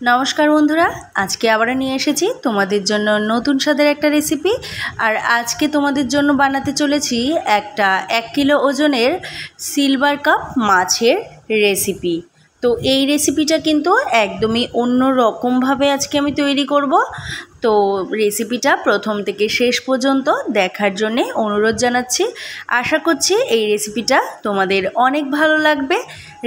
নমস্কার বন্ধুরা, আজকে আবার নিয়ে এসেছি তোমাদের জন্য নতুন স্বাদের একটা রেসিপি। আর আজকে তোমাদের জন্য বানাতে চলেছি একটা 1 কিলো ওজনের সিলভার কাপ মাছের রেসিপি। তো এই রেসিপিটা কিন্তু একদমই অন্য রকমভাবে আজকে আমি তৈরি করব। তো রেসিপিটা প্রথম থেকে শেষ পর্যন্ত দেখার জন্যে অনুরোধ জানাচ্ছি। আশা করছি এই রেসিপিটা তোমাদের অনেক ভালো লাগবে।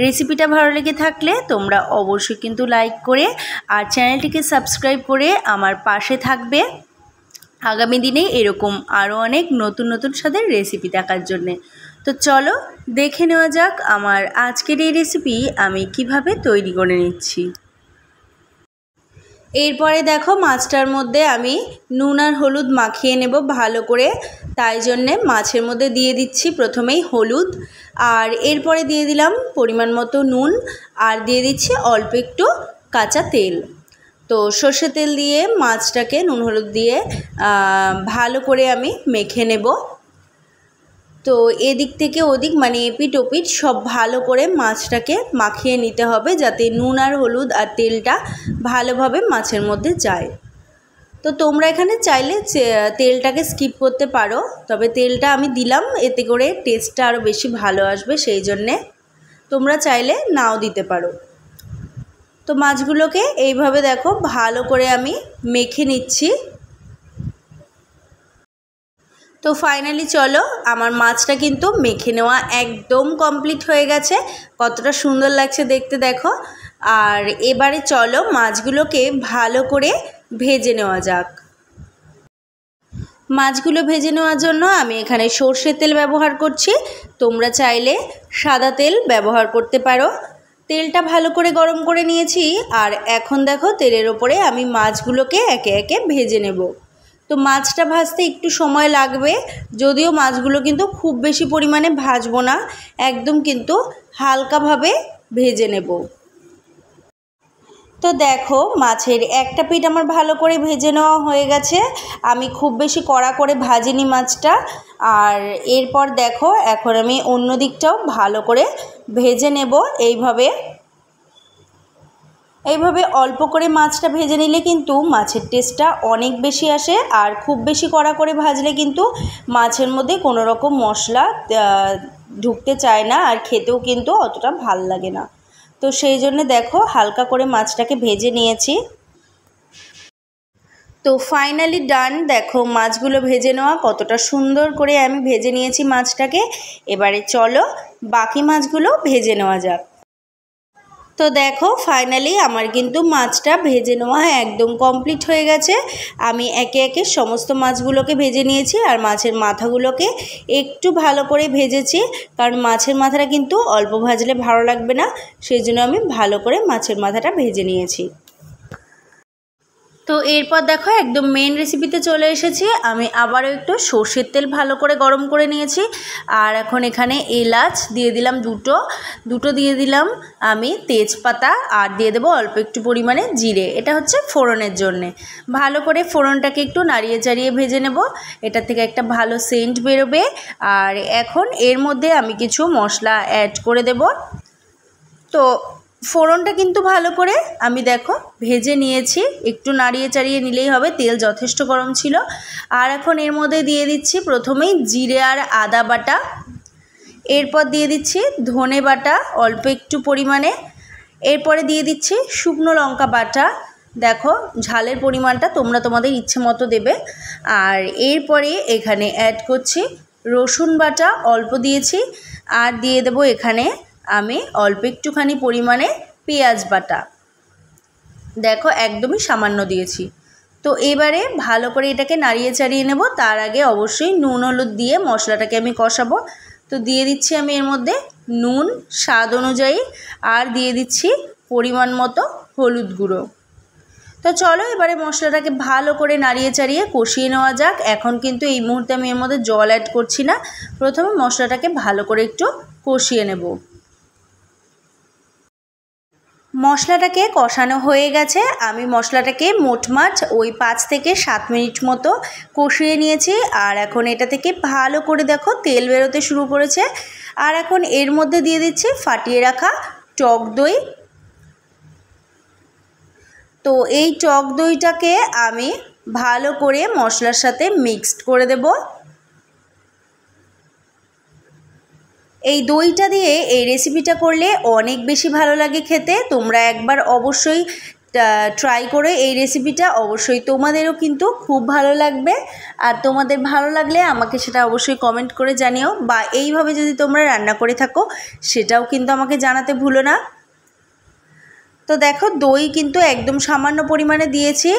রেসিপিটা ভালো লেগে থাকলে তোমরা অবশ্যই কিন্তু লাইক করে আর চ্যানেলটিকে সাবস্ক্রাইব করে আমার পাশে থাকবে আগামী দিনে এরকম আরও অনেক নতুন নতুন স্বাদের রেসিপি দেখার জন্যে। তো চলো দেখে নেওয়া যাক আমার আজকের এই রেসিপি আমি কিভাবে তৈরি করে নিচ্ছি। এরপরে দেখো মাছটার মধ্যে আমি নুন আর হলুদ মাখিয়ে নেব ভালো করে। তাই জন্যে মাছের মধ্যে দিয়ে দিচ্ছি প্রথমেই হলুদ, আর এরপরে দিয়ে দিলাম পরিমাণ মতো নুন, আর দিয়ে দিচ্ছি অল্প একটু কাঁচা তেল। তো সর্ষে তেল দিয়ে মাছটাকে নুন হলুদ দিয়ে ভালো করে আমি মেখে নেব। তো এদিক থেকে ওদিক মানে এপিট ওপিট সব ভালো করে মাছটাকে মাখিয়ে নিতে হবে, যাতে নুন আর হলুদ আর তেলটা ভালোভাবে মাছের মধ্যে যায়। তো তোমরা এখানে চাইলে তেলটাকে স্কিপ করতে পারো, তবে তেলটা আমি দিলাম এতে করে টেস্টটা আরও বেশি ভালো আসবে, সেই জন্যে তোমরা চাইলে নাও দিতে পারো। তো মাছগুলোকে এইভাবে দেখো ভালো করে আমি মেখে নিচ্ছি। তো ফাইনালি চলো আমার মাছটা কিন্তু মেখে নেওয়া একদম কমপ্লিট হয়ে গেছে। কতটা সুন্দর লাগছে দেখতে দেখো। আর এবারে চলো মাছগুলোকে ভালো করে ভেজে নেওয়া যাক। মাছগুলো ভেজে নেওয়ার জন্য আমি এখানে সর্ষের তেল ব্যবহার করছি, তোমরা চাইলে সাদা তেল ব্যবহার করতে পারো। তেলটা ভালো করে গরম করে নিয়েছি, আর এখন দেখো তেলের ওপরে আমি মাছগুলোকে একে একে ভেজে নেব। তো মাছটা ভাজতে একটু সময় লাগবে, যদিও মাছগুলো কিন্তু খুব বেশি পরিমাণে ভাজবো না, একদম কিন্তু হালকাভাবে ভেজে নেব। তো দেখো মাছের একটা পিঠ আমার ভালো করে ভেজে নেওয়া হয়ে গেছে। আমি খুব বেশি কড়া করে ভাজিনি মাছটা। আর এরপর দেখো এখন আমি অন্য দিকটাও ভালো করে ভেজে নেব। এইভাবে অল্প করে মাছটা ভেজে নিলে কিন্তু মাছের টেস্টটা অনেক বেশি আসে। আর খুব বেশি কড়া করে ভাজলে কিন্তু মাছের মধ্যে কোনো রকম মশলা ঢুকতে চায় না, আর খেতেও কিন্তু অতটা ভাল লাগে না। তো সেই জন্য দেখো হালকা করে মাছটাকে ভেজে নিয়েছি। তো ফাইনালি ডান, দেখো মাছগুলো ভেজে নেওয়া কতটা সুন্দর করে আমি ভেজে নিয়েছি মাছটাকে। এবারে চলো বাকি মাছগুলো ভেজে নেওয়া যাক। তো দেখো ফাইনালি আমার কিন্তু মাছটা ভেজে নেওয়া একদম কমপ্লিট হয়ে গেছে। আমি একে একে সমস্ত মাছগুলোকে ভেজে নিয়েছি, আর মাছের মাথাগুলোকে একটু ভালো করে ভেজেছি, কারণ মাছের মাথাটা কিন্তু অল্প ভাজলে ভালো লাগবে না, সেই জন্য আমি ভালো করে মাছের মাথাটা ভেজে নিয়েছি। তো এরপর দেখো একদম মেন রেসিপিতে চলে এসেছি। আমি আবারও একটু সর্ষের তেল ভালো করে গরম করে নিয়েছি, আর এখন এখানে এলাচ দিয়ে দিলাম দুটো দিয়ে দিলাম আমি তেজপাতা, আর দিয়ে দেবো অল্প একটু পরিমাণে জিরে। এটা হচ্ছে ফোড়নের জন্যে। ভালো করে ফোড়নটাকে একটু নাড়িয়ে চাড়িয়ে ভেজে নেব, এটা থেকে একটা ভালো সেন্ট বেরোবে। আর এখন এর মধ্যে আমি কিছু মশলা অ্যাড করে দেব। তো ফোড়নটা কিন্তু ভালো করে আমি দেখো ভেজে নিয়েছি, একটু নাড়িয়ে চাড়িয়ে নিলেই হবে, তেল যথেষ্ট গরম ছিল। আর এখন এর মধ্যে দিয়ে দিচ্ছি প্রথমেই জিরে আর আদা বাটা, এরপর দিয়ে দিচ্ছি ধনে বাটা অল্প একটু পরিমাণে, এরপরে দিয়ে দিচ্ছি শুকনো লঙ্কা বাটা। দেখো ঝালের পরিমাণটা তোমরা তোমাদের ইচ্ছে মতো দেবে। আর এরপরে এখানে অ্যাড করছি রসুন বাটা অল্প দিয়েছি, আর দিয়ে দেবো এখানে আমি অল্প একটুখানি পরিমাণে পেঁয়াজ বাটা, দেখো একদমই সামান্য দিয়েছি। তো এবারে ভালো করে এটাকে নাড়িয়ে চাড়িয়ে নেব। তার আগে অবশ্যই নুন হলুদ দিয়ে মশলাটাকে আমি কষাবো। তো দিয়ে দিচ্ছি আমি এর মধ্যে নুন স্বাদ অনুযায়ী, আর দিয়ে দিচ্ছি পরিমাণ মতো হলুদ গুঁড়ো। তো চলো এবারে মশলাটাকে ভালো করে নাড়িয়ে চাড়িয়ে কষিয়ে নেওয়া যাক। এখন কিন্তু এই মুহূর্তে আমি এর মধ্যে জল অ্যাড করছি না, প্রথমে মশলাটাকে ভালো করে একটু কষিয়ে নেব। মশলাটাকে কষানো হয়ে গেছে, আমি মশলাটাকে মোটমাট ওই 5 থেকে 7 মিনিট মতো কষিয়ে নিয়েছি। আর এখন এটা থেকে ভালো করে দেখো তেল বেরোতে শুরু করেছে। আর এখন এর মধ্যে দিয়ে দিচ্ছি ফাটিয়ে রাখা টক দই। তো এই টক দইটাকে আমি ভালো করে মশলার সাথে মিক্সড করে দেব। এই দইটা দিয়ে এই রেসিপিটা করলে অনেক বেশি ভালো লাগে খেতে। তোমরা একবার অবশ্যই ট্রাই করে এই রেসিপিটা, অবশ্যই তোমাদেরও কিন্তু খুব ভালো লাগবে। আর তোমাদের ভালো লাগলে আমাকে সেটা অবশ্যই কমেন্ট করে জানিও, বা এইভাবে যদি তোমরা রান্না করে থাকো সেটাও কিন্তু আমাকে জানাতে ভুলো না। তো দেখো দই কিন্তু একদম সামান্য পরিমাণে দিয়েছি,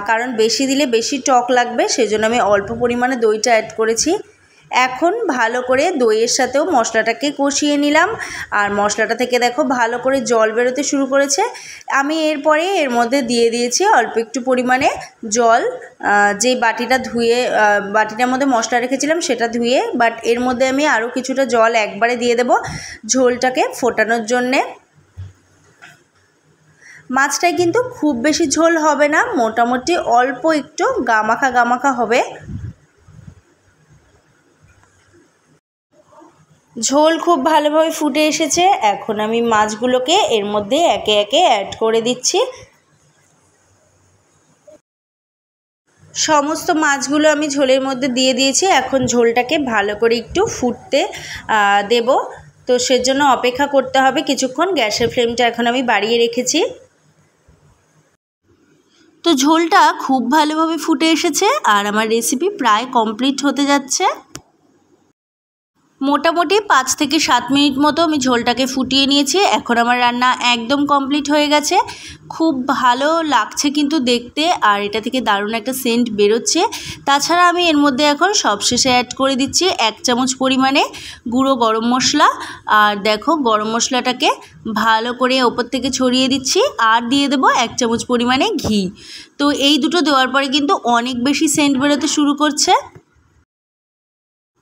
কারণ বেশি দিলে বেশি টক লাগবে, সেজন্য আমি অল্প পরিমাণে দইটা অ্যাড করেছি। এখন ভালো করে দইয়ের সাথেও মশলাটাকে কষিয়ে নিলাম, আর মশলাটা থেকে দেখো ভালো করে জল বেরোতে শুরু করেছে। আমি এরপরে এর মধ্যে দিয়ে দিয়েছি অল্প একটু পরিমাণে জল, যে বাটিটার মধ্যে মশলা রেখেছিলাম সেটা ধুয়ে, বাট এর মধ্যে আমি আরও কিছুটা জল একবারে দিয়ে দেব ঝোলটাকে ফোটানোর জন্যে। মাছটায় কিন্তু খুব বেশি ঝোল হবে না, মোটামুটি অল্প একটু গামাখা গামাখা হবে। ঝোল খুব ভালোভাবে ফুটে এসেছে। এখন আমি মাছগুলোকে এর মধ্যে একে একে অ্যাড করে দিচ্ছি। সমস্ত মাছগুলো আমি ঝোলের মধ্যে দিয়ে দিয়েছি। এখন ঝোলটাকে ভালো করে একটু ফুটতে দেব, তো সেজন্য অপেক্ষা করতে হবে কিছুক্ষণ। গ্যাসের ফ্লেমটা এখন আমি বাড়িয়ে রেখেছি। তো ঝোলটা খুব ভালোভাবে ফুটে এসেছে আর আমার রেসিপি প্রায় কমপ্লিট হতে যাচ্ছে। মোটামুটি 5 থেকে 7 মিনিট মতো আমি ঝোলটাকে ফুটিয়ে নিয়েছি। এখন আমার রান্না একদম কমপ্লিট হয়ে গেছে। খুব ভালো লাগছে কিন্তু দেখতে, আর এটা থেকে দারুণ একটা সেন্ট বেরোচ্ছে। তাছাড়া আমি এর মধ্যে এখন সবশেষে অ্যাড করে দিচ্ছি 1 চামচ পরিমাণে গুঁড়ো গরম মশলা। আর দেখো গরম মশলাটাকে ভালো করে ওপর থেকে ছড়িয়ে দিচ্ছি, আর দিয়ে দেবো 1 চামচ পরিমাণে ঘি। তো এই দুটো দেওয়ার পরে কিন্তু অনেক বেশি সেন্ট বেরোতে শুরু করছে।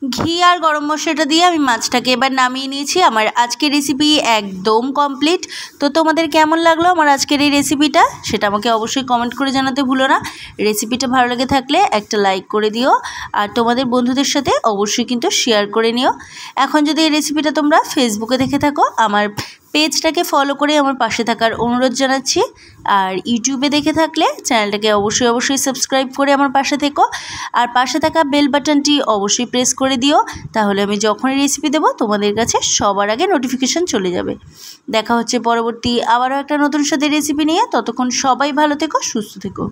ঘি আর গরম মশলাটা দিয়ে আমি মাছটাকে এবার নামিয়ে নিয়েছি। আমার আজকের রেসিপি একদম কমপ্লিট। তো তোমাদের কেমন লাগলো আমার আজকের এই রেসিপিটা সেটা আমাকে অবশ্যই কমেন্ট করে জানাতে ভুলো না। রেসিপিটা ভালো লেগে থাকলে একটা লাইক করে দিও, আর তোমাদের বন্ধুদের সাথে অবশ্যই কিন্তু শেয়ার করে নিও। এখন যদি এই রেসিপিটা তোমরা ফেসবুকে দেখে থাকো, আমার পেজটাকে ফলো করে আমার পাশে থাকার অনুরোধ জানাচ্ছি। আর ইউটিউবে দেখে থাকলে চ্যানেলটাকে অবশ্যই সাবস্ক্রাইব করে আমার পাশে থেকো, আর পাশে থাকা বেল বাটনটি অবশ্যই প্রেস করে দিও। তাহলে আমি যখনই রেসিপি দেবো তোমাদের কাছে সবার আগে নোটিফিকেশান চলে যাবে। দেখা হচ্ছে পরবর্তী আবারও একটা নতুন স্বাদের রেসিপি নিয়ে। ততক্ষণ সবাই ভালো থেকো, সুস্থ থেকো।